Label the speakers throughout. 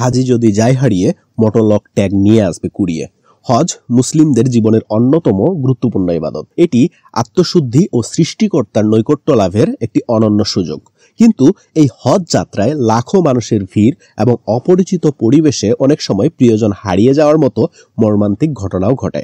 Speaker 1: হাজি যদি যায় হারিয়ে মোটর লক ট্যাগ নিয়ে আসবে কুড়িয়ে। হজ মুসলিমদের জীবনের অন্যতম গুরুত্বপূর্ণ ইবাদত। এটি আত্মশুদ্ধি ও সৃষ্টিকর্তার নৈকট্য লাভের একটি অনন্য সুযোগ। কিন্তু এই হজ যাত্রায় লাখো মানুষের ভিড় এবং অপরিচিত পরিবেশে অনেক সময় প্রিয়জন হারিয়ে যাওয়ার মতো মর্মান্তিক ঘটনাও ঘটে।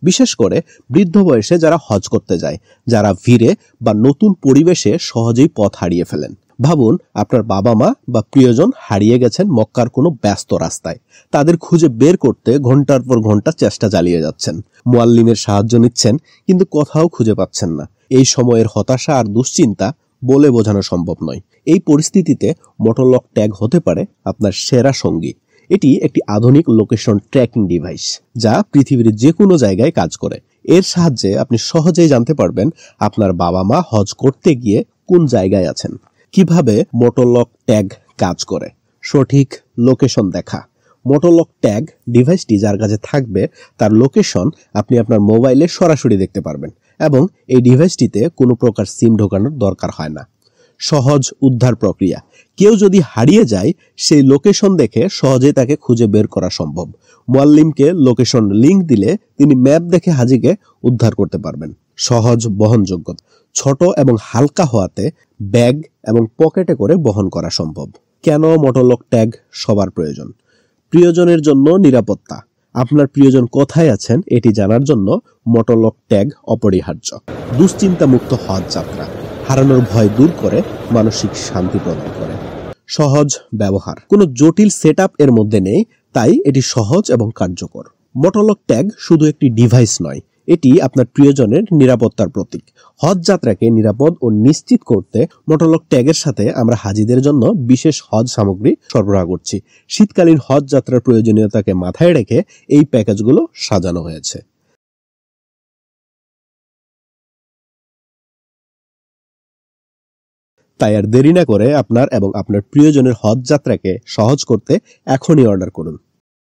Speaker 1: বিশেষ করে বৃদ্ধ বয়সে যারা হজ করতে যায়, যারা ভিড়ে বা নতুন পরিবেশে সহজেই পথ হারিয়ে ফেলেন। ভাবুন, আপনার বাবা মা বা প্রিয়জন হারিয়ে গেছেন মক্কার কোনো ব্যস্ত রাস্তায়। তাদের খুঁজে বের করতে ঘন্টার পর ঘন্টা চেষ্টা চালিয়ে যাচ্ছেন, মুয়াল্লিমের সাহায্য নিচ্ছেন, কিন্তু কোথাও খুঁজে পাচ্ছেন না। এই সময়ের হতাশা আর দুশ্চিন্তা বলে বোঝানো সম্ভব নয়। এই পরিস্থিতিতে মোটর লক ট্যাগ হতে পারে আপনার সেরা সঙ্গী। এটি একটি আধুনিক লোকেশন ট্র্যাকিং ডিভাইস, যা পৃথিবীর যে কোনো জায়গায় কাজ করে। এর সাহায্যে আপনি সহজেই জানতে পারবেন আপনার বাবা মা হজ করতে গিয়ে কোন জায়গায় আছেন। কিভাবে মোটর লক ট্যাগ কাজ করে? সঠিক লোকেশন দেখা। মোটর লক ট্যাগ ডিভাইসটি যার কাছে থাকবে তার লোকেশন আপনি আপনার মোবাইলে সরাসরি দেখতে পারবেন, এবং এই ডিভাইসটিতে কোনো প্রকার সিম ঢোকানোর দরকার হয় না। সহজ উদ্ধার প্রক্রিয়া। কেউ যদি হারিয়ে যায়, সেই লোকেশন দেখে সহজেই তাকে খুঁজে বের করা সম্ভব। মুয়াল্লিমকে লোকেশন লিংক দিলে তিনি ম্যাপ দেখে হাজিকে উদ্ধার করতে পারবেন। সহজ বহনযোগ্যতা। ছোট এবং হালকা হওয়াতে ব্যাগ এবং পকেটে করে বহন করা সম্ভব। কেন মোটর লক ট্যাগ সবার প্রয়োজন? প্রিয়জনের জন্য নিরাপত্তা। আপনার প্রিয়জন কোথায় আছেন এটি জানার জন্য মোটর লক ট্যাগ অপরিহার্য। দুশ্চিন্তামুক্ত হজ যাত্রা। হারানোর ভয় দূর করে মানসিক শান্তি প্রদান করে। সহজ ব্যবহার। কোনো জটিল সেটআপ এর মধ্যে নেই, তাই এটি সহজ এবং কার্যকর। মোটর লক ট্যাগ শুধু একটি ডিভাইস নয়, এটি আপনার প্রিয়জনের নিরাপত্তার প্রতীক। হজ যাত্রাকে নিরাপদ ও নিশ্চিত করতে মোটর লক ট্যাগের সাথে আমরা হাজিদের জন্য বিশেষ হজ সামগ্রী সরবরাহ করছি। শীতকালীন হজ যাত্রার প্রয়োজনীয়তাকে মাথায় রেখে এই প্যাকেজগুলো সাজানো হয়েছে। তাই আর দেরি না করে আপনার এবং আপনার প্রিয়জনের হজ যাত্রাকে সহজ করতে এখনই অর্ডার করুন।